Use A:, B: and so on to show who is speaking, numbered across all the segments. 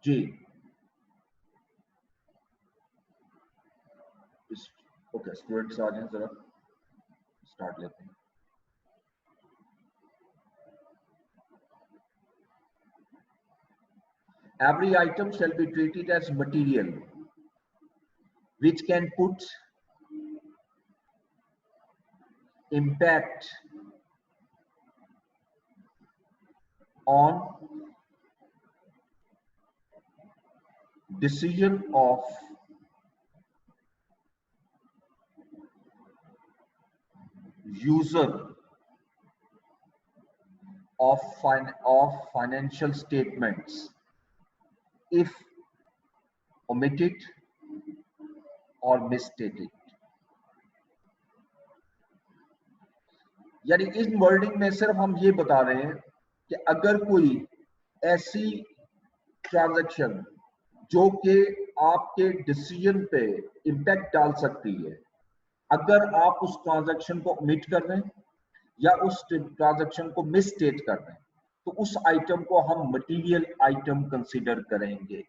A: जी okay students आ जाएं, जरा start लेते हैं। Every item shall be treated as material which can put impact on decision of user of financial statements if omitted or misstated। यानी इस wording में सिर्फ हम ये बता रहे हैं कि अगर कोई ऐसी ट्रांजैक्शन जो कि आपके डिसीजन पे इम्पैक्ट डाल सकती है, अगर आप उस ट्रांजैक्शन को ओमिट कर दें या उस ट्रांजैक्शन को मिसस्टेट कर दें, तो उस आइटम को हम मटेरियल आइटम कंसीडर करेंगे।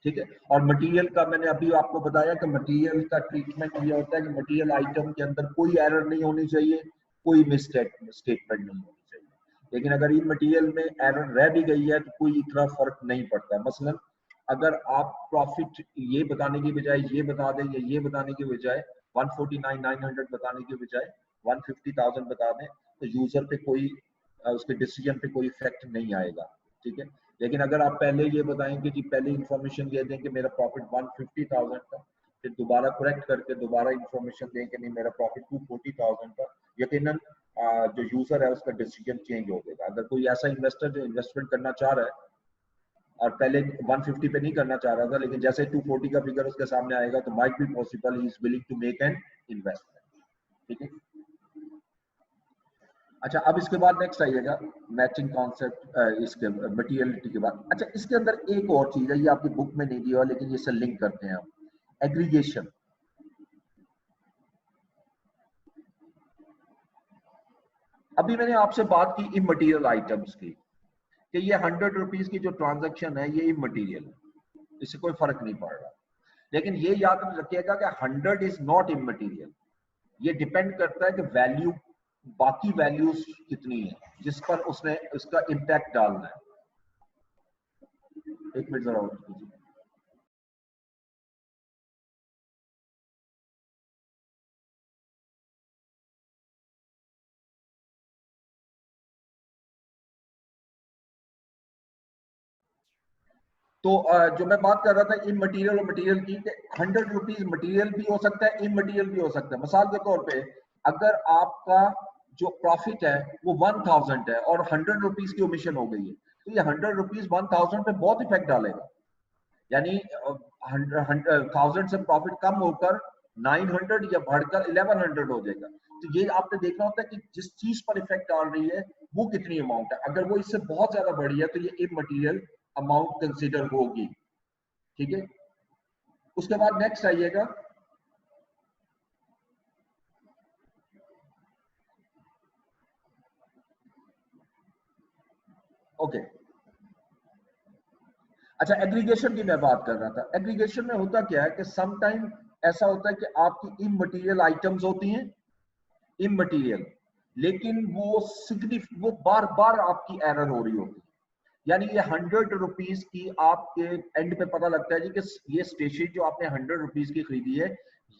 A: ठीक है, और मटेरियल का मैंने अभी आपको बताया कि मटेरियल का ट्रीटमेंट ये होता है कि मटेरियल आइटम के अंदर कोई एरर नहीं होनी चाहिए, कोई स्टेटमेंट नहीं होनी चाहिए। लेकिन अगर इन मटेरियल में एरर रह भी गई है तो कोई इतना फर्क नहीं पड़ता। मसलन अगर आप प्रॉफिट ये बताने की बजाय ये बता दें या ये बताने की बजाय 149,900 बताने की बजाय 150,000 बता दें, तो यूजर पे कोई उसके डिसीजन पे कोई इफेक्ट नहीं आएगा। ठीक है, लेकिन अगर आप पहले ये बताएं कि जी पहले इंफॉर्मेशन दे दें कि मेरा प्रॉफिट 150,000 था, फिर दोबारा करेक्ट करके दोबारा इंफॉर्मेशन दें कि नहीं मेरा प्रॉफिट 240,000 था, यकीनन जो यूजर है उसका डिसीजन चेंज हो जाएगा। अगर कोई ऐसा इन्वेस्टर जो इन्वेस्टमेंट करना चाह रहा है और पहले 150 पे नहीं करना चाह रहा था, लेकिन जैसे 240 का फिगर उसके सामने आएगा तो might be possible he is willing to make an investment. ठीक है, अच्छा अब इसके बाद नेक्स्ट आइएगा मैचिंग कॉन्सेप्ट, इसके मटेरियलिटी के बाद। अच्छा इसके अंदर एक और चीज है, ये आपकी बुक में नहीं दिया लेकिन ये से लिंक करते हैं हम, एग्रीगेशन। अभी मैंने आपसे बात की इमटेरियल आइटम्स की कि ये 100 रुपीज की जो ट्रांजैक्शन है ये इमटेरियल है, इससे कोई फर्क नहीं पड़ रहा। लेकिन ये याद रखिएगा कि 100 इज नॉट इमटेरियल, ये डिपेंड करता है कि वैल्यू बाकी वैल्यूज कितनी है जिस पर उसने उसका इम्पैक्ट डालना है। एक मिनट जरा और कीजिए। तो जो मैं बात कर रहा था इमटेरियल और मटेरियल की, 100 रुपीज मटीरियल भी हो सकता है इमटेरियल भी हो सकता है। मिसाल के तौर पे अगर आपका जो प्रॉफिट है वो 1000 है और 100 रुपीज की ओमिशन हो गई है, तो ये 100 रुपीज 1000 पे बहुत इफेक्ट डालेगा। यानी 1000 से प्रॉफिट कम होकर 900 या बढ़कर 1100 हो जाएगा। तो ये आपने देखना होता है कि जिस चीज पर इफेक्ट डाल रही है वो कितनी अमाउंट है। अगर वो इससे बहुत ज्यादा बढ़ी है तो ये इमटेरियल अमाउंट कंसीडर होगी। ठीक है, उसके बाद नेक्स्ट आइएगा ओके। अच्छा एग्रीगेशन की मैं बात कर रहा था। एग्रीगेशन में होता क्या है कि सम टाइम ऐसा होता है कि आपकी इमटेरियल आइटम्स होती हैं इमटेरियल, लेकिन वो बार बार आपकी एरर हो रही होती है। यानी ये 100 रुपीज की आपके एंड पे पता लगता है जी कि ये स्टेशनरी जो आपने 100 रुपीज की खरीदी है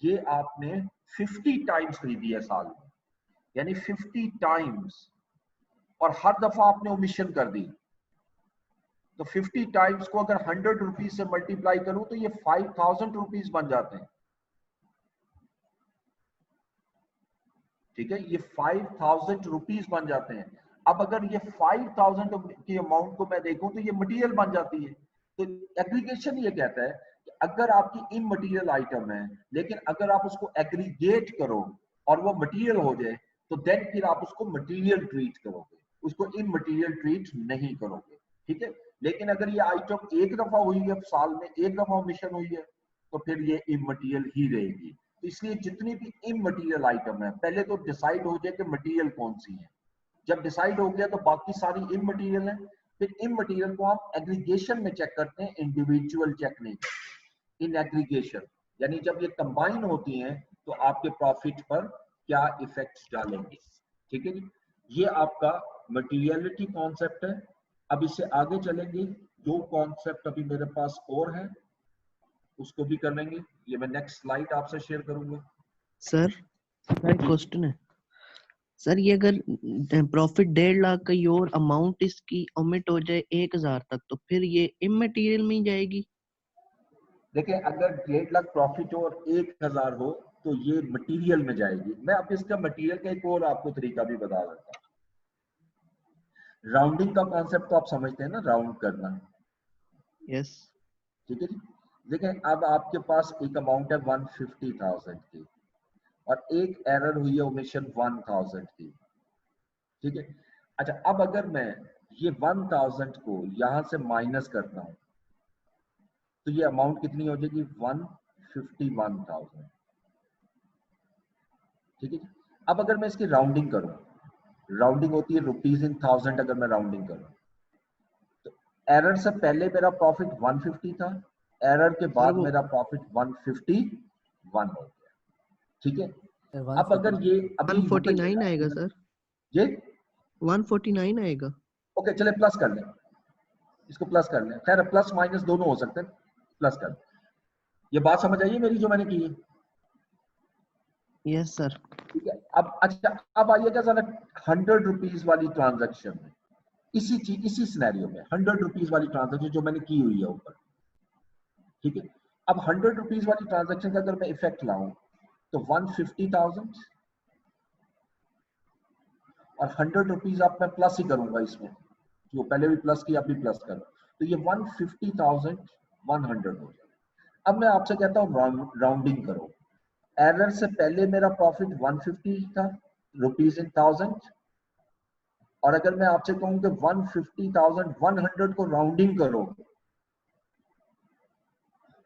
A: ये आपने 50 टाइम्स खरीदी है साल में, यानी 50 टाइम्स, और हर दफा आपने ओमिशन कर दी। तो 50 टाइम्स को अगर 100 रुपीज से मल्टीप्लाई करूं तो ये 5000 रुपीज बन जाते हैं। ठीक है, ये 5000 रुपीज बन जाते हैं। अब अगर ये 5000 की अमाउंट को मैं देखूं तो ये मटेरियल बन जाती है। तो एग्रीगेशन ये कहता है कि अगर आपकी इमटेरियल आइटम है लेकिन अगर आप उसको एग्रीगेट करो और वो मटेरियल हो जाए तो देन फिर आप उसको मटेरियल ट्रीट करोगे, उसको इमटेरियल ट्रीट नहीं करोगे। ठीक है, लेकिन अगर ये आइटम एक दफा हुई है साल में, एक दफा ओमिशन हुई है, तो फिर ये इमटेरियल ही रहेगी। तो इसलिए जितनी भी इमटेरियल आइटम है पहले तो डिसाइड हो जाए कि मटेरियल कौन सी है। जब डिसाइड हो गया तो बाकी सारी इमटेरियल है, फिर इमटेरियल को हम एग्रीगेशन में चेक करते हैं, इंडिविजुअल चेक नहीं करते। इन एग्रीगेशन यानी जब ये कंबाइन होती हैं तो आपके प्रॉफिट पर क्या इफेक्ट्स डालेंगे। ठीक है जी, ये आपका मटेरियलिटी कॉन्सेप्ट है। अब इससे आगे चलेंगे, जो कॉन्सेप्ट अभी मेरे पास और है उसको भी कर लेंगे। ये मैं नेक्स्ट स्लाइड आपसे शेयर करूंगा।
B: सर एक क्वेश्चन है सर, ये अगर प्रॉफिट 1.5 लाख का और अमाउंट इसकी ओमिट हो जाए 1000 तक, तो फिर ये इमटेरियल में ही जाएगी?
A: देखिए, अगर 1.5 लाख प्रॉफिट हो और 1000 हो तो ये मटेरियल में जाएगी। मैं अब इसका मटेरियल का एक और आपको तरीका भी बता देता हूँ। राउंडिंग का कॉन्सेप्ट तो आप समझते हैं ना, राउंड करना।
B: यस।
A: ठीक है जी, देखिए अब आपके पास एक अमाउंट है 150,000 की और एक एरर हुई है ओमिशन 1000 की। ठीक है, अच्छा अब अगर मैं ये 1000 को यहां से माइनस करता हूं तो ये अमाउंट कितनी हो जाएगी, 151,000। ठीक है, अब अगर मैं इसकी राउंडिंग करूं, राउंडिंग होती है रुपीज इन थाउजेंड, अगर मैं राउंडिंग करूं तो एरर से पहले मेरा प्रॉफिट 150 था, एरर के बाद
B: वो
A: मेरा प्रॉफिट 151 हो गया। ठीक है, अब अगर ये अभी
B: 149 आएगा सर,
A: ये
B: 149 आएगा।
A: ओके, चले प्लस कर लें, इसको प्लस कर लें। खैर प्लस माइनस दोनों हो सकते हैं, प्लस कर लें। ये बात समझ आइए मेरी जो मैंने की है।
B: Yes sir.
A: ठीक है, अब अच्छा अब आइएगा जरा 100 रुपीज वाली ट्रांजैक्शन में, इसी चीज इसी सिनेरियो में 100 रुपीज वाली ट्रांजैक्शन जो मैंने की हुई है ऊपर। ठीक है, अब 100 रुपीज वाली ट्रांजैक्शन का अगर मैं इफेक्ट लाऊं तो 150,000 और 100 रुपीज आप मैं प्लस ही करूंगा इसमें, जो पहले भी प्लस किया अब भी प्लस करो, तो ये 150,100 हो जाए। अब मैं आपसे कहता हूँ राउंडिंग करो। एरर से पहले मेरा प्रॉफिट 150 था रुपीज इन थाउजेंड, और अगर मैं आपसे कहूं कि 150,100 को राउंडिंग करो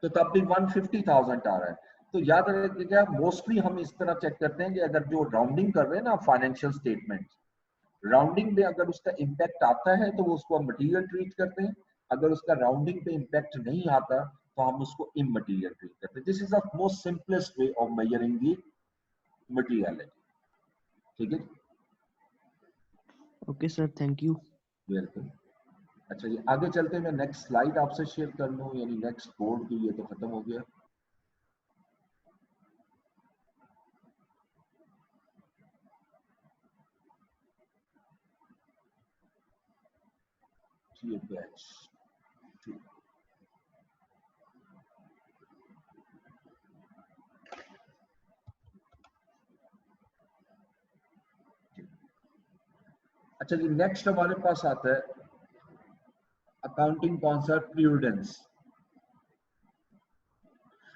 A: तो तब भी 150,000 आ रहा है। तो याद रखिएगा, मोस्टली हम इस तरह चेक करते हैं कि अगर जो राउंडिंग कर रहे हैं ना फाइनेंशियल स्टेटमेंट, राउंडिंग में अगर उसका इम्पैक्ट आता है तो वो उसको हम मटेरियल ट्रीट करते हैं, अगर उसका राउंडिंग पे इम्पैक्ट नहीं आता तो हम उसको इमटेरियल ट्रीट करते हैं। This is the most simplest way of measuring the materiality. ठीक है,
B: okay sir, thank you.
A: Welcome. अच्छा जी, आगे चलते हैं, मैं नेक्स्ट स्लाइड आपसे शेयर कर लूं, यानी नेक्स्ट बोर्ड की, ये तो खत्म हो गया। ये बैच अच्छा जी, नेक्स्ट हमारे पास आता है अकाउंटिंग कॉन्सेप्ट प्रूडेंस।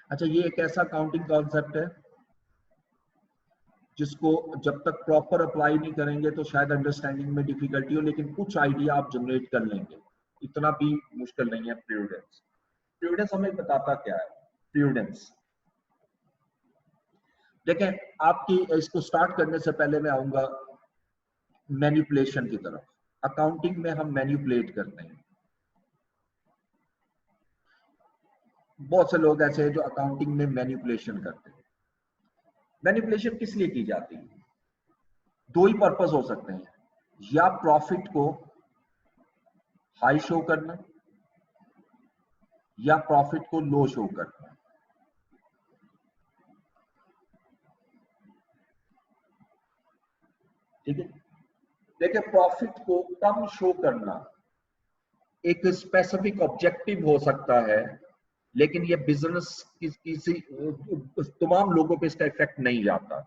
A: अच्छा, ये एक ऐसा अकाउंटिंग कॉन्सेप्ट है जिसको जब तक प्रॉपर अप्लाई नहीं करेंगे तो शायद अंडरस्टैंडिंग में डिफिकल्टी हो, लेकिन कुछ आइडिया आप जनरेट कर लेंगे, इतना भी मुश्किल नहीं है। प्रूडेंस, प्रूडेंस हमें बताता क्या है। प्रूडेंस देखें, आपकी इसको स्टार्ट करने से पहले मैं आऊंगा मैनिपुलेशन की तरफ। अकाउंटिंग में हम मैनिपुलेट करते हैं, बहुत से लोग ऐसे हैं जो अकाउंटिंग में मैनिपुलेशन करते हैं। मैनिपुलेशन किस लिए की जाती है? दो ही पर्पस हो सकते हैं, या प्रॉफिट को हाई शो करना या प्रॉफिट को लो शो करना। ठीक है, देखिए प्रॉफिट को कम शो करना एक स्पेसिफिक ऑब्जेक्टिव हो सकता है, लेकिन ये बिजनेस किसी तमाम लोगों पे इसका इफेक्ट नहीं जाता।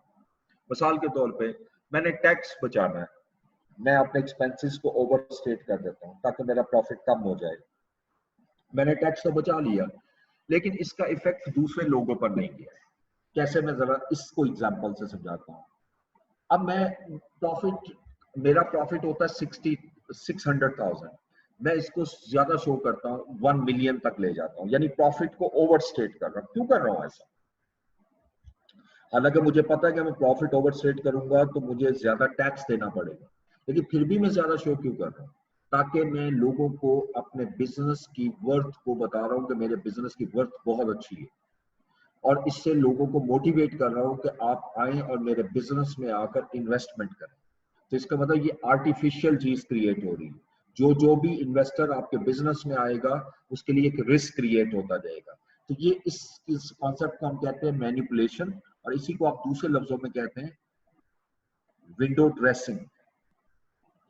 A: मिसाल के तौर पे मैंने टैक्स बचाना है, मैं अपने एक्सपेंसेस को ओवर स्टेट कर देता हूँ ताकि मेरा प्रॉफिट कम हो जाए। मैंने टैक्स तो बचा लिया, लेकिन इसका इफेक्ट दूसरे लोगों पर नहीं किया। कैसे, मैं जरा इसको एग्जांपल से समझाता हूँ। अब मैं प्रॉफिट, मेरा प्रॉफिट होता है 600,000, मैं इसको ज्यादा शो करता हूँ, 1 मिलियन तक ले जाता हूँ, यानी प्रॉफिट को ओवर स्टेट कर रहा हूँ। क्यों कर रहा हूँ ऐसा? हालांकि मुझे पता है कि मैं प्रॉफिट ओवर स्टेट करूंगा तो मुझे ज्यादा टैक्स देना पड़ेगा, लेकिन फिर भी मैं ज्यादा शो क्यों कर रहा हूँ? ताकि मैं लोगों को अपने बिजनेस की वर्थ को बता रहा हूँ कि मेरे बिजनेस की वर्थ बहुत अच्छी है, और इससे लोगों को मोटिवेट कर रहा हूँ कि आप आए और मेरे बिजनेस में आकर इन्वेस्टमेंट करें। तो इसका मतलब ये आर्टिफिशियल चीज क्रिएट हो रही है। जो भी इन्वेस्टर आपके बिजनेस में आएगा उसके लिए एक रिस्क क्रिएट होता जाएगा। तो ये इस कॉन्सेप्ट को हम कहते हैं मैनिपुलेशन, और इसी को आप दूसरे लफ्जों में कहते हैं विंडो ड्रेसिंग।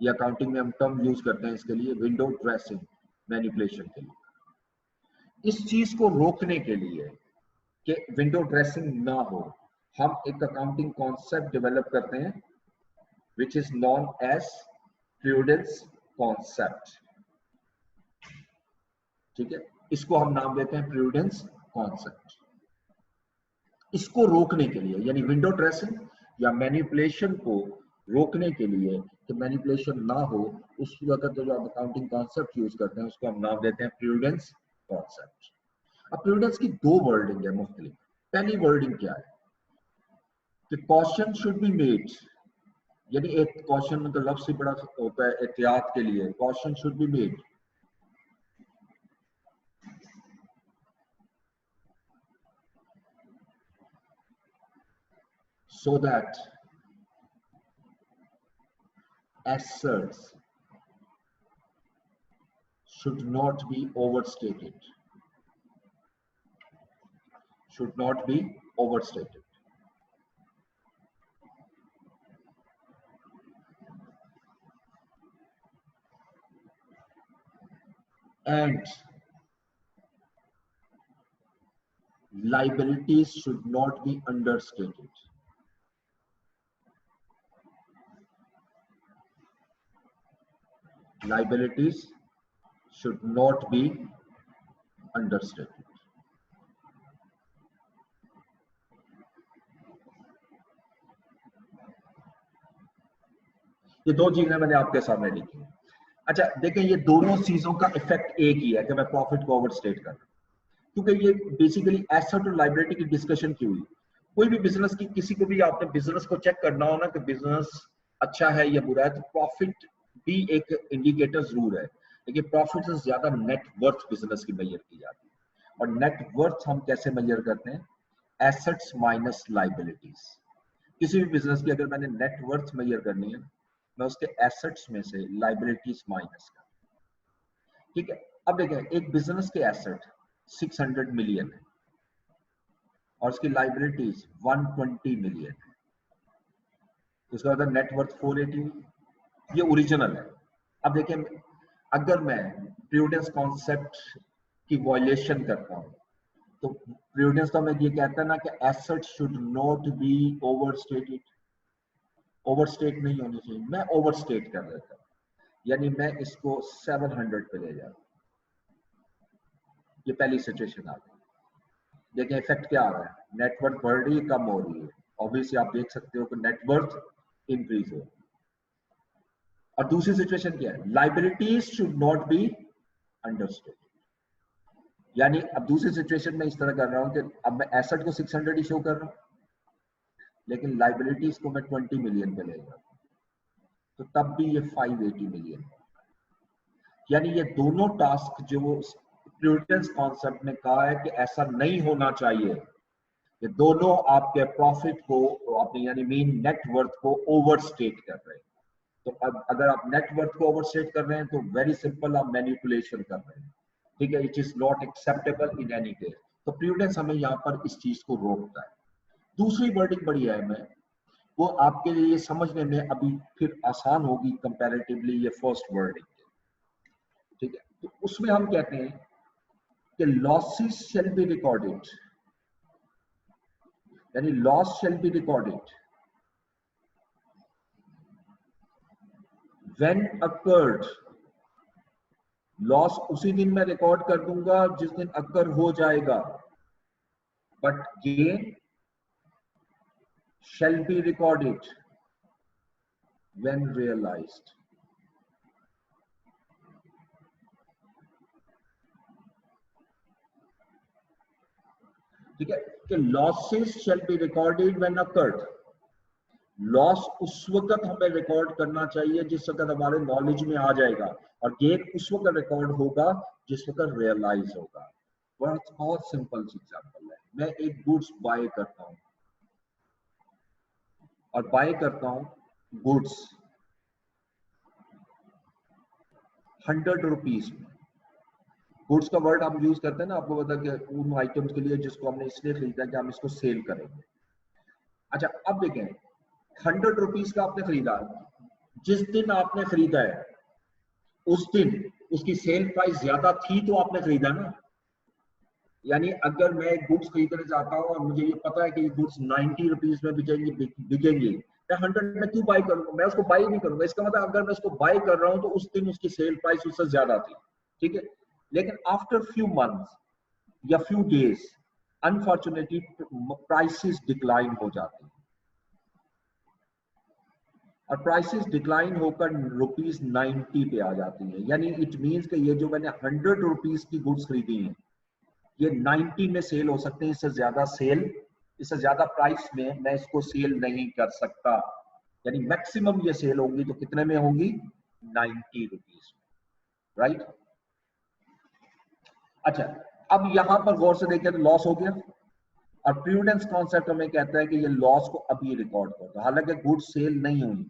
A: ये अकाउंटिंग में हम टर्म यूज करते हैं इसके लिए, विंडो ड्रेसिंग, मैनिपुलेशन के लिए। इस चीज को रोकने के लिए कि विंडो ड्रेसिंग ना हो, हम एक अकाउंटिंग कॉन्सेप्ट डेवलप करते हैं which is known as prudence concept. ठीक है, इसको हम नाम देते हैं प्रूडेंस कॉन्सेप्ट। इसको रोकने के लिए, यानी विंडो ड्रेसिंग या मैनिपुलेशन को रोकने के लिए कि मैनिपुलेशन ना हो, उस वक्त जो हम अकाउंटिंग कॉन्सेप्ट यूज करते हैं उसको हम नाम देते हैं प्रूडेंस कॉन्सेप्ट। अब प्रूडेंस की दो वर्डिंग है मुख्तलिफ। पहली वर्डिंग क्या है कि कॉशन शुड बी मेड, यानी एक कॉशन मतलब लफ्ज ही बड़ा होता है एहतियात के लिए, caution should be made so that assets should not be overstated, should not be overstated. And liabilities should not be understated. Liabilities should not be understated. ये दो चीजें मैंने आपके सामने लिखी हैं। अच्छा देखें, ये दोनों चीजों का इफेक्ट एक ही है कि मैं प्रॉफिट को ओवरस्टेट कर रहा हूं, क्योंकि ये बेसिकली एसेट और लायबिलिटी की डिस्कशन की हुई। कोई भी बिजनेस की, किसी को भी आपने बिजनेस को चेक करना हो ना कि बिजनेस अच्छा है या बुरा है, तो प्रॉफिट भी एक इंडिकेटर जरूर है, लेकिन प्रॉफिट से ज्यादा नेट वर्थ बिजनेस की मेजर की जाती है। और नेट वर्थ हम कैसे मेजर करते हैं? Assets minus liabilities. किसी भी बिजनेस की अगर मैंने नेट वर्थ मेजर करनी है, मैं उसके एसेट्स में से लायबिलिटीज माइनस कर, ठीक है। अब देखें, एक बिजनेस के एसेट 600 मिलियन है और उसकी लाइबिलिटीज 120 मिलियन है, उसका मतलब नेटवर्थ 480 हुई। ये ओरिजिनल है। अब देखिए, अगर मैं प्रूडेंस कॉन्सेप्ट की वॉयलेशन करता हूं, तो प्रूडेंस तो हमें ये कहता है ना कि asset should not be overstated, overstate नहीं होनी चाहिए, मैं ओवरस्टेट कर देता हूं, यानी मैं इसको 700 पे ले जाता हूं। ये पहली सिचुएशन आ गई। देखिए इफेक्ट क्या आ रहा है, नेटवर्थ बढ़ रही है, कम हो रही है। ऑब्वियसली आप देख सकते हो कि नेटवर्थ इंक्रीज हो। और दूसरी सिचुएशन क्या है, liabilities should not be understood, यानी अब दूसरी सिचुएशन में इस तरह कर रहा हूं कि अब मैं एसेट को 600 ही शो कर रहा हूं, लेकिन लाइबिलिटीज को मैं 20 मिलियन पे ले जाता हूं, तो तब भी ये 580 मिलियन। यानी ये दोनों टास्क जो प्रूडेंस कॉन्सेप्ट ने कहा है कि ऐसा नहीं होना चाहिए, ये दोनों आपके प्रॉफिट को, अपने यानी मीन नेट वर्थ को ओवरस्टेट कर रहे हैं। तो अब अगर आप नेट वर्थ को ओवरस्टेट कर रहे हैं तो वेरी सिंपल, आप मैनिपुलेशन कर रहे हैं, ठीक है। It is not acceptable in any case. तो प्रूडेंस हमें यहाँ पर इस चीज को रोकता है। दूसरी वर्डिंग बड़ी अहम है, वो आपके लिए समझने में अभी फिर आसान होगी कंपैरेटिवली ये फर्स्ट वर्डिंग, ठीक है। तो उसमें हम कहते हैं कि लॉसेस शैल बी रिकॉर्डेड, यानी loss shall be recorded when occurred. Loss उसी दिन मैं रिकॉर्ड कर दूंगा जिस दिन अकर हो जाएगा, but gain shall be recorded when realized। ठीक है कि losses shall be recorded when occurred, loss उस वक्त हमें रिकॉर्ड करना चाहिए जिस वक्त हमारे नॉलेज में आ जाएगा, और गेन उस वक्त रिकॉर्ड होगा जिस वक्त रियलाइज होगा। बहुत सिंपल सी एग्जांपल है, मैं एक गुड्स बाय करता हूं और बाय करता हूं गुड्स 100 रुपीज में। गुड्स का वर्ड हम यूज करते हैं ना, आपको पता है कि उन आइटम्स के लिए जिसको हमने इसलिए खरीदा कि हम इसको सेल करेंगे। अच्छा, अब देखें 100 रुपीज का आपने खरीदा, जिस दिन आपने खरीदा है उस दिन उसकी सेल प्राइस ज्यादा थी तो आपने खरीदा ना। यानी अगर मैं गुड्स खरीदने जाता हूँ और मुझे ये पता है कि ये गुड्स 90 रुपीज में बिकेंगे, मैं 100 में क्यों बाय करूंगा? मैं उसको बाय नहीं करूंगा। इसका मतलब अगर मैं उसको बाय कर रहा हूँ तो उस दिन उसकी सेल प्राइस उससे ज्यादा थी, ठीक है। लेकिन आफ्टर फ्यू मंथ्स या few days unfortunately prices decline हो जाती हैं, और प्राइसेस डिक्लाइन होकर ₹90 पे आ जाती है। यानी इट मींस कि ये जो मैंने 100 रुपीज की गुड्स खरीदी हैं ये 90 में सेल हो सकते हैं, इससे ज्यादा प्राइस में मैं इसको सेल नहीं कर सकता। यानी मैक्सिमम ये सेल होंगी तो कितने में होंगी? 90 रुपीज, राइट। अच्छा, अब यहां पर गौर से देखें तो लॉस हो गया, और प्रूडेंस कॉन्सेप्ट हमें कहता है कि ये लॉस को अभी रिकॉर्ड कर दो, हालांकि गुड्स सेल नहीं हुई।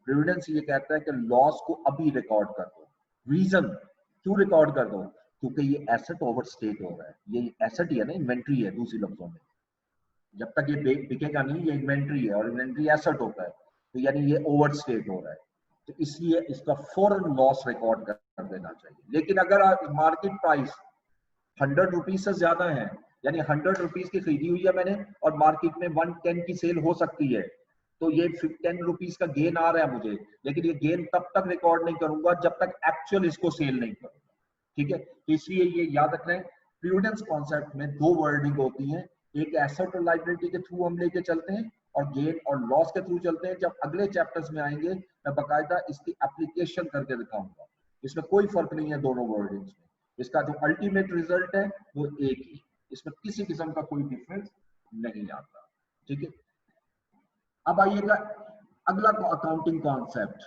A: प्रूडेंस ये कहता है कि लॉस को अभी रिकॉर्ड कर दो। रीजन क्यों रिकॉर्ड कर दो? क्योंकि ये एसेट ओवरस्टेट हो रहा है। ये एसेट ही है ना, इन्वेंट्री है दूसरी लफ्जों में। जब तक ये बिकेगा नहीं, ये इन्वेंट्री है, और इन्वेंट्री एसेट होता है, तो यानी ये ओवरस्टेट हो रहा है, तो इसलिए इसका फौरन लॉस रिकॉर्ड कर देना चाहिए। लेकिन अगर मार्केट प्राइस 100 रुपीज से ज्यादा है, यानी 100 रुपीज की खरीदी हुई है मैंने और मार्केट में 110 की सेल हो सकती है, तो ये 10 रुपीज का गेन आ रहा है मुझे, लेकिन ये गेन तब तक रिकॉर्ड नहीं करूंगा जब तक एक्चुअल इसको सेल नहीं करूंगा, ठीक है। तो इसलिए ये याद रखना है, प्रूडेंस कॉन्सेप्ट में दो वर्डिंग होती है, एक एसेट और लायबिलिटी के थ्रू हम लेके चलते हैं, और गेन और लॉस के थ्रू चलते हैं। जब अगले चैप्टर्स में आएंगे मैं बकायदा इसकी एप्लीकेशन करके दिखाऊंगा। इसमें कोई फर्क नहीं है दोनों वर्डिंग्स में, इसका जो अल्टीमेट रिजल्ट है वो एक ही, इसमें किसी किस्म का कोई डिफरेंस नहीं आता, ठीक है। अब आइएगा अगला accounting concept,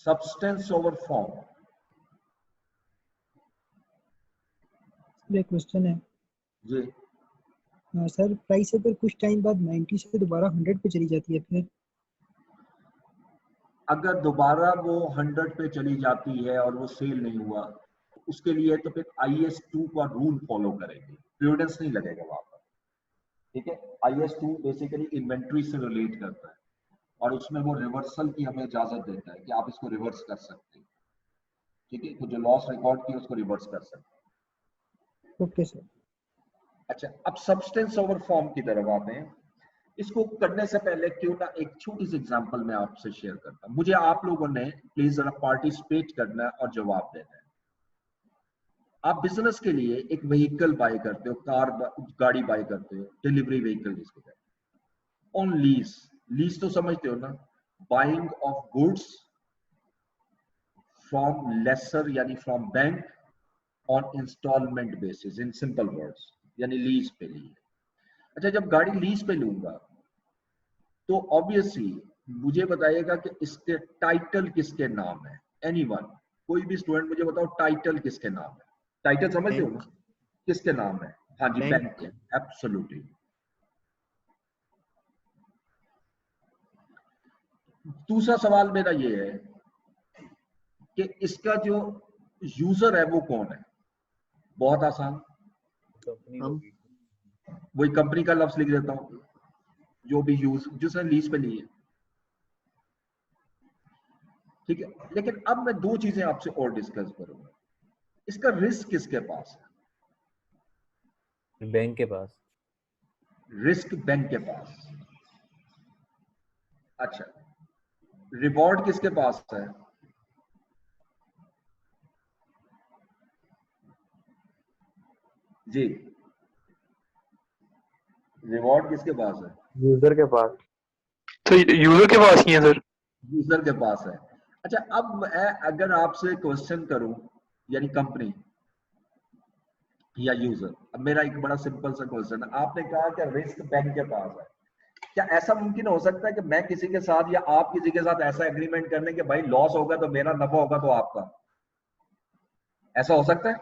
A: substance over form.
C: एक क्वेश्चन है
A: जी
C: सर, प्राइस अगर कुछ टाइम बाद 90 से दोबारा 100 पे चली जाती है, फिर
A: अगर दोबारा वो 100 पे चली जाती है और वो सेल नहीं हुआ, उसके लिए तो फिर IAS 2 का रूल फॉलो करेंगे, प्रूडेंस नहीं लगेगा वहां पर, ठीक है। IAS 2 बेसिकली इन्वेंट्री से रिलेट करता है, और उसमें वो रिवर्सल की हमें इजाजत देता है कि आप इसको रिवर्स कर सकते हैं, ठीक है। तो जो लॉस रिकॉर्ड किया उसको रिवर्स कर सकते हैं।
C: Okay sir.
A: अच्छा, अब सब्सटेंस ओवर फॉर्म की तरफ आते हैं। इसको करने से पहले क्यों ना एक छोटी सी एग्जांपल मैं आपसे शेयर करता हूं। मुझे आप लोगों ने प्लीज जरा पार्टिसिपेट करना है और जवाब देना है। आप बिजनेस के लिए एक व्हीकल बाय करते हो, गाड़ी बाय करते हो, डिलीवरी व्हीकल जिसको कहते हैं, ऑन लीज। लीज तो समझते हो ना, buying of goods from lessor यानी from bank on instalment basis, in simple words, यानी लीज पे लिए। अच्छा, जब गाड़ी लीज पे लूंगा तो ऑब्वियसली मुझे बताइएगा कि इसके टाइटल किसके नाम है। एनीवन, कोई भी स्टूडेंट मुझे बताओ टाइटल किसके नाम है? टाइटल समझते हो ना, किसके नाम है? हाँ जी, बैंक के, एब्सोल्युटली। दूसरा सवाल मेरा ये है कि इसका जो यूजर है वो कौन है? बहुत आसान, वही कंपनी का लफ्ज लिख देता हूं, जो भी जिसने लीज पे ली है, ठीक है। लेकिन अब मैं दो चीजें आपसे और डिस्कस करूंगा। इसका रिस्क किसके पास है?
D: बैंक के पास।
A: रिस्क बैंक के पास। अच्छा, रिवॉर्ड किसके पास है? जी, रिवॉर्ड किसके पास है?
D: यूजर के पास।
E: तो यूजर के पास ही है सर।
A: यूजर के पास है। अच्छा, अब मैं अगर आपसे क्वेश्चन करूं, यानी कंपनी या यूजर। अब मेरा एक बड़ा सिंपल सा क्वेश्चन है, आपने कहा कि रिस्क बैंक के पास है, क्या ऐसा मुमकिन हो सकता है कि मैं किसी के साथ या आप किसी के साथ ऐसा एग्रीमेंट करने कि भाई लॉस होगा तो मेरा, नफा होगा तो आपका? ऐसा हो सकता है?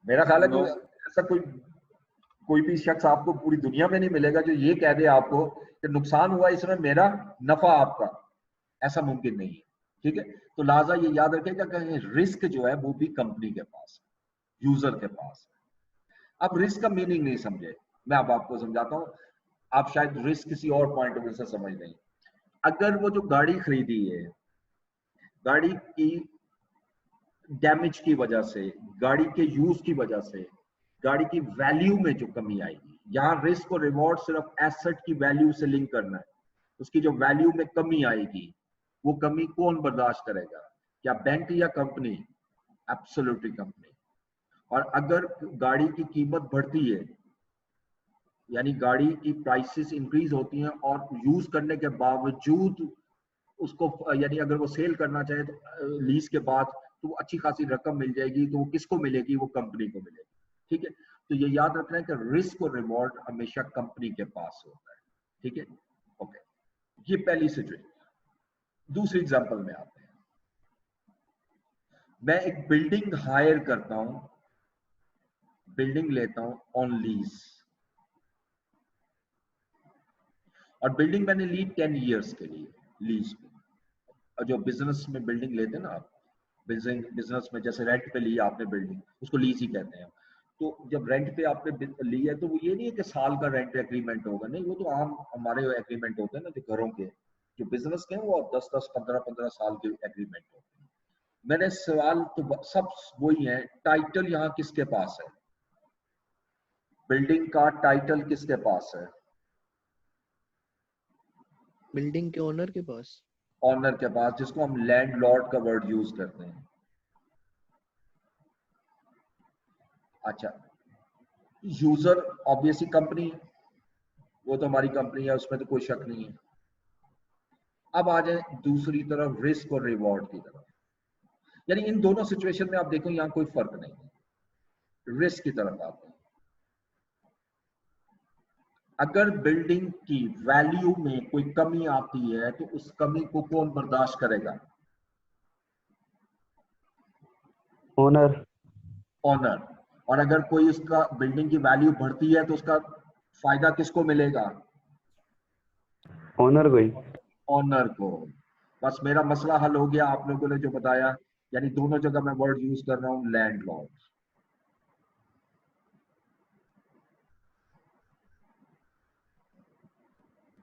A: मेरा ख्याल है कोई ऐसा कोई भी शख्स आपको पूरी दुनिया में नहीं मिलेगा जो ये कह दे आपको कि नुकसान हुआ इसमें मेरा, नफा आपका। ऐसा मुमकिन नहीं है। ठीक है, तो लिहाजा ये याद रखेगा कि रिस्क जो है वो भी कंपनी के पास है, यूजर के पास है। अब रिस्क का मीनिंग नहीं समझे, मैं अब आपको समझाता हूं, आप शायद रिस्क किसी और पॉइंट ऑफ व्यू से समझ नहीं। अगर वो जो गाड़ी खरीदी है, गाड़ी की डैमेज की वजह से, गाड़ी के यूज की वजह से गाड़ी की वैल्यू में जो कमी आएगी, यहाँ रिस्क और रिवॉर्ड सिर्फ एसेट की वैल्यू से लिंक करना है। उसकी जो वैल्यू में कमी आएगी, वो कमी कौन बर्दाश्त करेगा? क्या बैंक या कंपनी? Absolutely company. और अगर गाड़ी की कीमत बढ़ती है, यानी गाड़ी की प्राइसेस इंक्रीज होती हैं और यूज करने के बावजूद उसको, यानी अगर वो सेल करना चाहे तो लीज के बाद, तो अच्छी खासी रकम मिल जाएगी, तो वो किसको मिलेगी? वो कंपनी को मिलेगी। ठीक है, तो ये याद रखना है कि रिस्क और रिवॉर्ड हमेशा कंपनी के पास होता है। ठीक है, ओके, ये पहली सिचुएशन। दूसरी एग्जांपल में आते हैं, मैं एक बिल्डिंग हायर करता हूं, बिल्डिंग लेता हूं ऑन लीज, और बिल्डिंग मैंने ली 10 इयर्स के लिए लीज पे। और जो बिजनेस में बिल्डिंग लेते हैं ना आप, बिजनेस में जैसे रेंट पे ली आपने बिल्डिंग, उसको लीज ही कहते हैं। तो जब रेंट पे आपने ली है तो वो ये नहीं है कि साल का रेंट एग्रीमेंट होगा, नहीं, वो तो आम हमारे एग्रीमेंट होते हैं ना, जो घरों के, जो बिजनेस के हैं वो 10-10, 15-15 साल के एग्रीमेंट होते हैं। मैंने सवाल तो सब वही है, टाइटल यहाँ किसके पास है? बिल्डिंग का टाइटल किसके पास है?
B: बिल्डिंग के ओनर के पास।
A: ऑनर के पास, जिसको हम लैंडलॉर्ड का वर्ड यूज करते हैं। अच्छा, यूजर ऑब्वियसली कंपनी है, वो तो हमारी कंपनी है, उसमें तो कोई शक नहीं है। अब आ जाए दूसरी तरफ, रिस्क और रिवॉर्ड की तरफ। यानी इन दोनों सिचुएशन में आप देखो यहां कोई फर्क नहीं है। रिस्क की तरफ आते हैं, अगर बिल्डिंग की वैल्यू में कोई कमी आती है तो उस कमी को कौन बर्दाश्त करेगा?
E: ओनर।
A: ऑनर। और अगर कोई उसका बिल्डिंग की वैल्यू बढ़ती है तो उसका फायदा किसको मिलेगा?
E: ओनर को ही।
A: ऑनर को। बस मेरा मसला हल हो गया आप लोगों ने जो बताया, यानी दोनों जगह मैं वर्ड यूज कर रहा हूं लैंडलॉर्ड।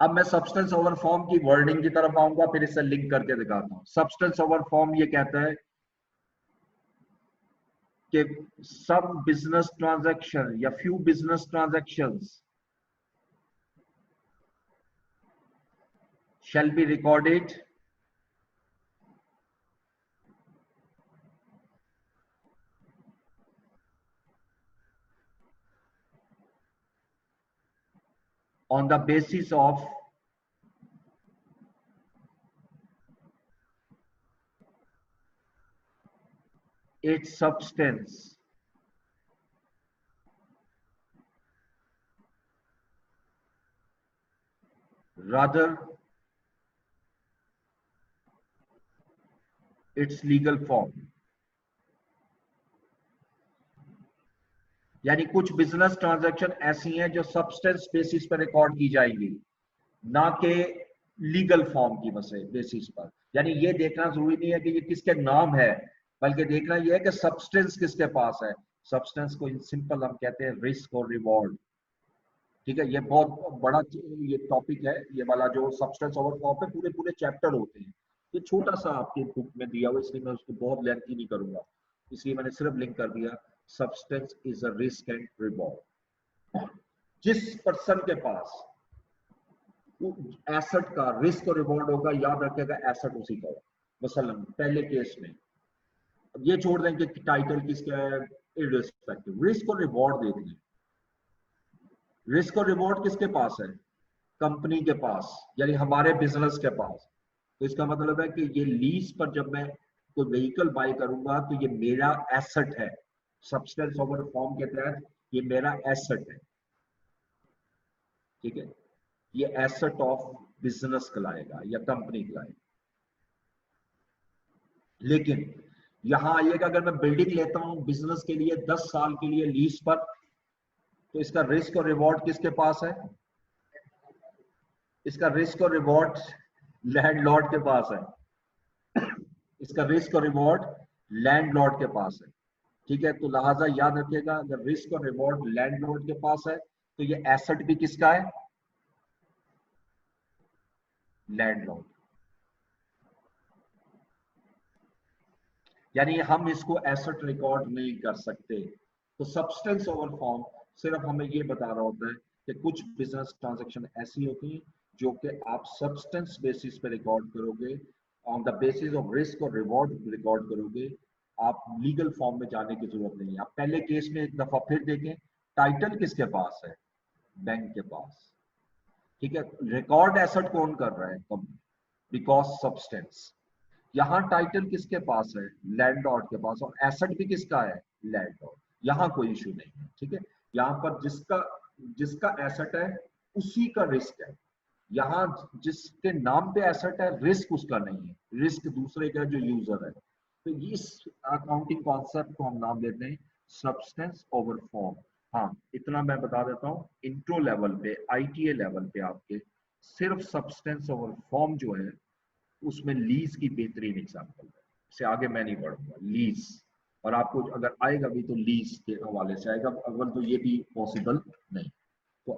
A: अब मैं सब्सटेंस ओवर फॉर्म की वर्डिंग की तरफ आऊंगा, फिर इससे लिंक करके दिखाता हूं। सब्सटेंस ओवर फॉर्म ये कहता है कि some business transaction या few business transactions shall be recorded on the basis of its substance, rather its legal form। यानी कुछ बिजनेस ट्रांजैक्शन ऐसी हैं जो सब्सटेंस बेसिस पर रिकॉर्ड की जाएंगी, ना कि लीगल फॉर्म की बेसिस पर। यानी ये देखना जरूरी नहीं है कि ये किसके नाम है, बल्कि देखना ये है कि सब्सटेंस किसके पास है। सब्सटेंस को इन सिंपल हम कहते हैं रिस्क और रिवॉर्ड। ठीक है, ये बहुत बड़ा ये टॉपिक है, ये वाला जो सब्सटेंस ओवर फॉर्म पे पूरे पूरे चैप्टर होते हैं। ये छोटा सा आपके बुक में दिया हुआ, इसलिए मैं उसको बहुत लेंथी नहीं करूंगा, इसलिए मैंने सिर्फ लिंक कर दिया, substance is a risk and reward. जिस पर्सन के पास एसेट का रिस्क और रिवॉर्ड होगा, याद रखेगा एसेट उसी का होगा। मसलन पहले केस में, अब ये छोड़ दें कि टाइटल किसका है, इररिस्पेक्टिव, रिस्क और रिवॉर्ड देख लें। रिस्क और रिवॉर्ड किसके पास है? कंपनी के पास, यानी हमारे बिजनेस के पास। तो इसका मतलब है कि ये लीज पर जब मैं कोई व्हीकल बाय करूंगा तो ये मेरा एसेट है, सब्सटेंस ओवर फॉर्म के तहत ये मेरा एसेट है, ठीक है, ये एसेट ऑफ बिजनेस कहलाएगा या कंपनी कहलाएगा। लेकिन यहां आइएगा, अगर मैं बिल्डिंग लेता हूं बिजनेस के लिए 10 साल के लिए लीज पर, तो इसका रिस्क और रिवॉर्ड किसके पास है? इसका रिस्क और रिवॉर्ड लैंडलॉर्ड के पास है, इसका रिस्क और रिवॉर्ड लैंडलॉर्ड के पास है, ठीक है। तो लिहाजा याद रखिएगा, अगर रिस्क और रिवॉर्ड लैंडलॉर्ड के पास है तो ये एसेट भी किसका है? लैंडलॉर्ड। यानी हम इसको एसेट रिकॉर्ड नहीं कर सकते। तो सब्सटेंस ओवर फॉर्म सिर्फ हमें ये बता रहा होता है कि कुछ बिजनेस ट्रांजैक्शन ऐसी होती हैं जो कि आप सब्सटेंस बेसिस पे रिकॉर्ड करोगे, on the basis of risk और रिवॉर्ड रिकॉर्ड करोगे, आप लीगल फॉर्म में जाने की जरूरत नहीं है। आप पहले केस में एक दफा फिर देखें, टाइटल किसके पास है? बैंक के पास, ठीक है। रिकॉर्ड एसेट कौन कर रहा है? Company, because substance. यहाँ टाइटल किसके पास है? लैंडलॉर्ड के पास, और एसेट भी किसका है? लैंडलॉर्ड। यहाँ कोई इशू नहीं है, ठीक है। यहाँ पर जिसका जिसका एसेट है उसी का रिस्क है। यहाँ जिसके नाम पे एसेट है रिस्क उसका नहीं है, रिस्क दूसरे का जो यूजर है। तो इस अकाउंटिंग कॉन्सेप्ट को हम नाम देते हैं सब्सटेंस ओवर फॉर्म। हाँ, इतना मैं बता देता हूँ, इंट्रो लेवल पे, आईटीए लेवल पे आपके सिर्फ सब्सटेंस ओवर फॉर्म जो है उसमें लीज की बेहतरीन एग्जाम्पल है। इससे आगे मैं नहीं बढ़ूंगा। लीज, और आपको अगर आएगा भी तो लीज के हवाले से आएगा, अगर तो ये भी पॉसिबल नहीं। तो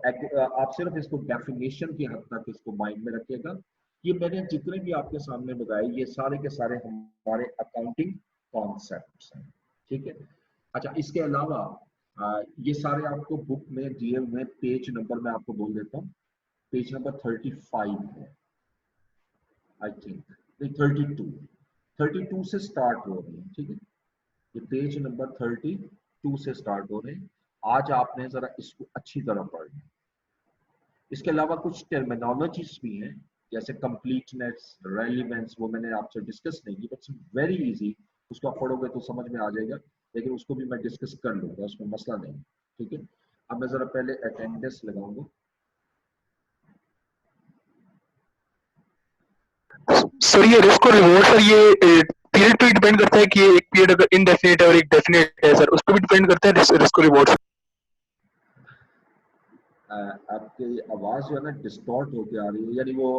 A: आप सिर्फ इसको डेफिनेशन की हद तक इसको माइंड में रखिएगा। ये मैंने जितने भी आपके सामने बताए ये सारे के सारे हमारे अकाउंटिंग कॉन्सेप्ट्स हैं, ठीक है। अच्छा, इसके अलावा ये सारे आपको बुक में दिए हुए पेज नंबर मैं आपको बोल देता हूँ। पेज नंबर 35 है आई थिंक, नहीं 32 से स्टार्ट हो रही है, ठीक है। ये पेज नंबर 32 से स्टार्ट हो रहे हैं। आज आपने जरा इसको अच्छी तरह पढ़ना। इसके अलावा कुछ टर्मिनोलॉजीज भी हैं, जैसे कंप्लीटनेस, रेलिवेंस, वो मैंने आपसे डिस्कस नहीं की, बट वेरी इजी, उसको आप पढ़ोगे तो समझ में आ जाएगा, लेकिन उसको भी मैं डिस्कस कर लूंगा, उसमें मसला नहीं, ठीक है। अब मैं जरा पहले अटेंडेंस लगाऊंगा।
D: सर ये रिस्क और रिवॉर्ड, सर ये पीरियड पे डिपेंड करता है कि ये एक पीरियड अगर इनडेफिनेट है और एक डेफिनेट है सर, उस पर भी डिपेंड करता है रिस्क और रिवॉर्ड।
A: आपकी आवाज जो है ना डिस्टॉर्ट होके आ रही है, यानी वो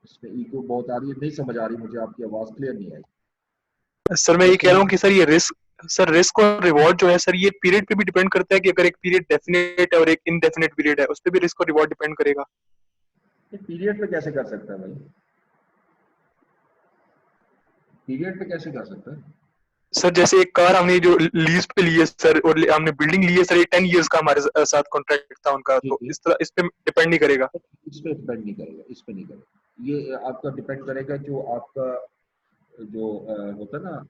A: इसमें इको बहुत आ रही है, नहीं समझ आ रही मुझे, आपकी आवाज क्लियर नहीं आई।
D: सर मैं ये कह रहा हूँ कि सर ये रिस्क और रिवॉर्ड जो है सर, ये पीरियड पे भी डिपेंड करता है कि अगर एक पीरियड डेफिनेट है और एक इनडेफिनेट पीरियड है, उस पर भी रिस्क और रिवॉर्ड डिपेंड करेगा।
A: पीरियड पे कैसे कर सकता है भाई? पीरियड पे कैसे कर सकता है?
D: सर जैसे एक कार हमने जो लीज पे ली है सर, और हमने बिल्डिंग ली है सर, ये 10 इयर्स का हमारे साथ कॉन्ट्रैक्ट था उनका, तो इस तरह इस पे डिपेंड नहीं करेगा।
A: इस पे डिपेंड नहीं करेगा, इस पे नहीं करेगा। ये आपका डिपेंड करेगा जो आपका जो होता है ना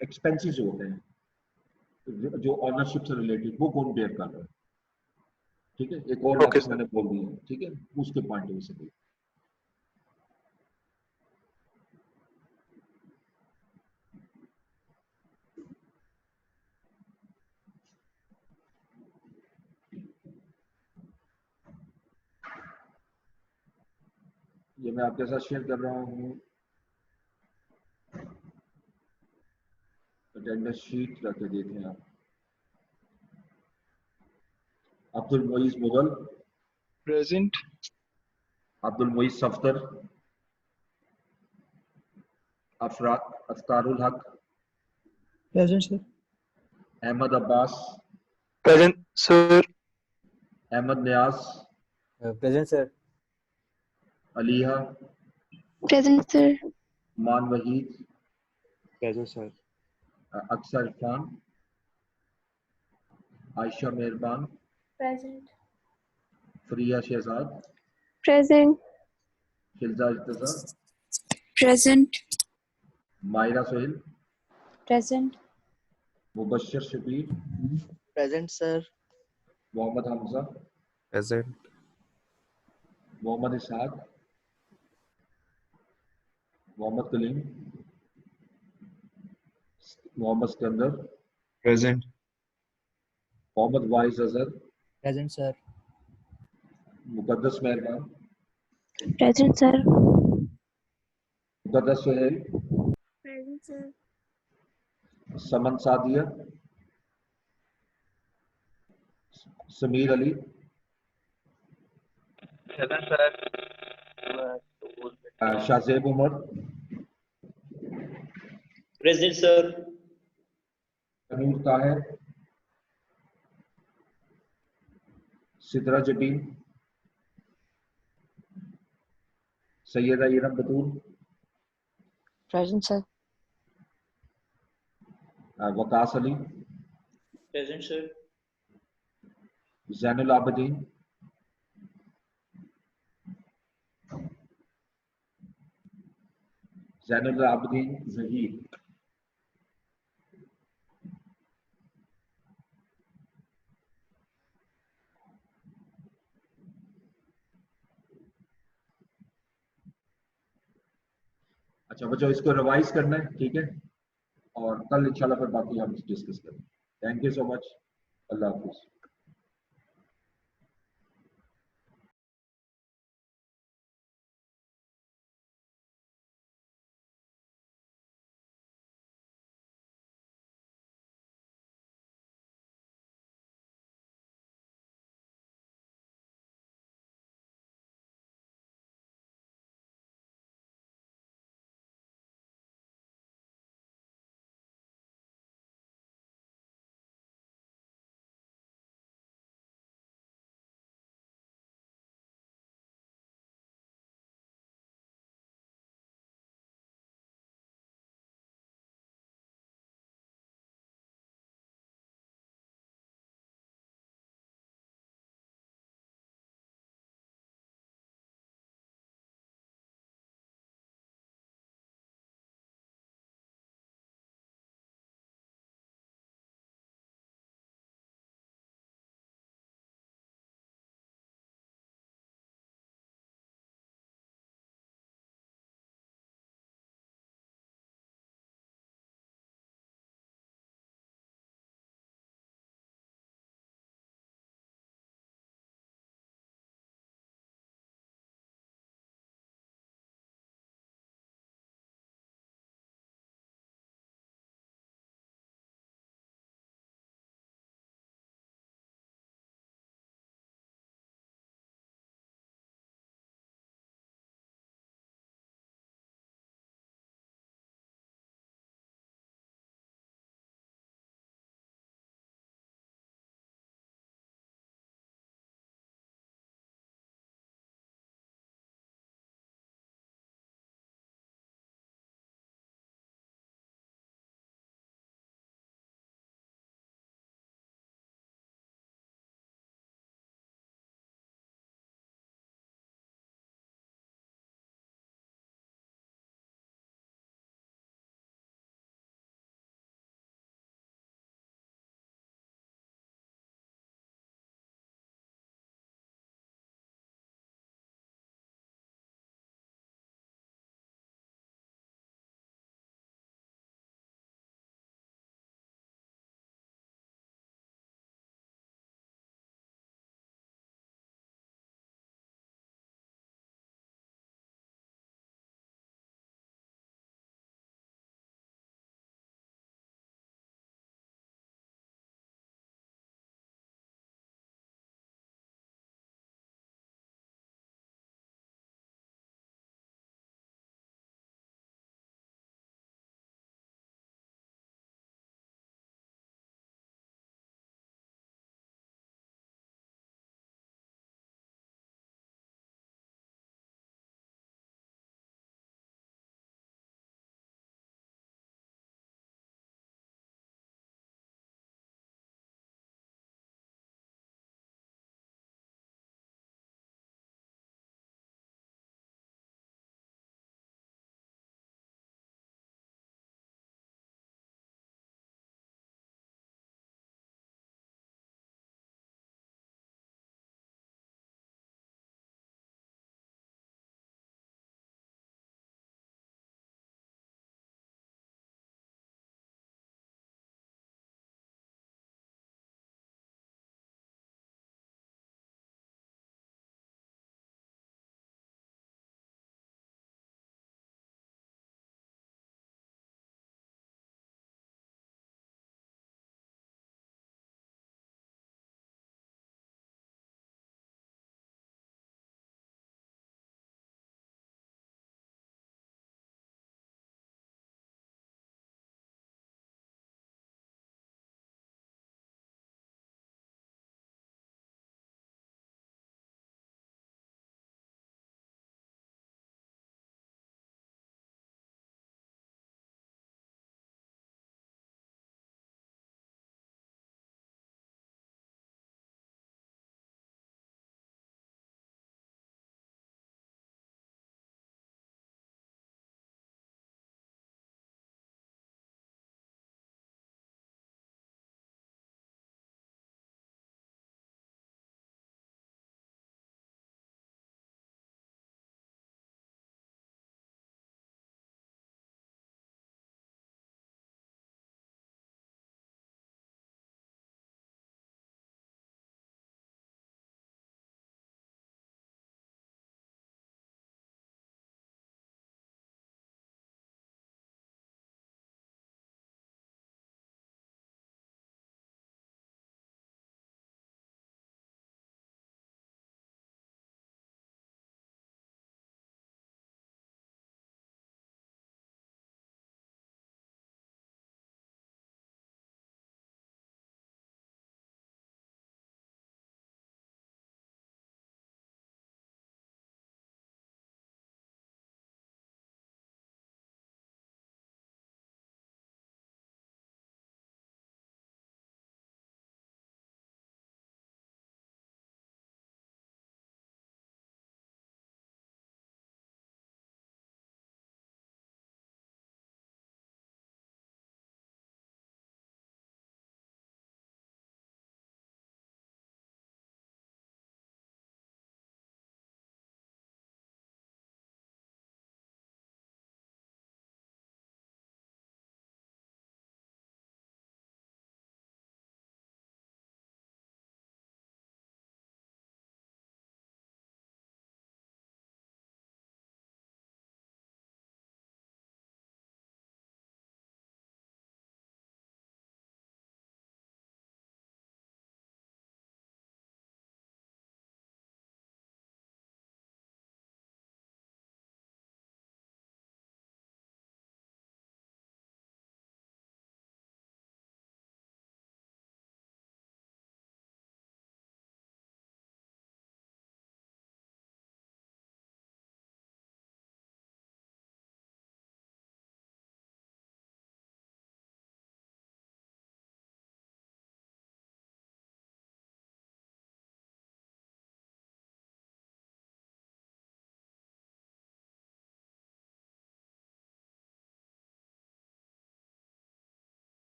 A: एक्सपेंसेस होते हैं जो ऑनरशिप से रिलेटेड, वो कौन बेयर कर रहा है, ठीक है। एक और
D: ओके
A: आपको
D: सर।
A: मैंने बोल दिया, ठीक है, उसके पॉइंट ऑफ व्यू से भी। ये मैं आपके साथ शेयर कर रहा हूँ अटेंडेंस शीट, करके देखें आप। Abdul Moiz Mughal,
D: present.
A: Abdul Moiz Safdar, Aftarul Haq,
C: present sir.
A: Ahmad Abbas,
D: present sir.
A: Ahmad Niaz,
F: present sir.
A: Aliha,
G: present sir.
A: Maan Waheed,
F: present sir.
A: अक्सर Khan, Ayesha Meherban,
G: present.
A: Fariya Shahzad,
G: present.
A: Shilja Irtaza,
G: present.
A: Maira Sohail,
G: present.
A: Mubashir Shabbir,
B: present sir.
A: Mohammad Hamza,
F: present.
A: Mohammad Ishaq, Mohammad Kaleem, Mohammad Sikandar,
F: Present.
A: Mohammad Wais Azhar,
F: Present, sir.
A: Muqaddas Meherban,
G: Present, sir.
A: मुकद्दस Suhail,
G: Present, sir.
A: समन सादिया, समीर अली, शाहजेब उमर,
H: Present, sir.
A: नूर ताहिर, सिद्रा जबीन, सैयदा इरम बतूल,
G: Present, sir.
A: Waqas Ali,
H: Present, sir.
A: Zainul Abedin, Zainul Abedin Zaheer, अच्छा बच्चों इसको revise करना है, ठीक है, और कल इंशाल्लाह फिर बाकी हम डिस्कस करेंगे। Thank you so much, Allah Hafiz.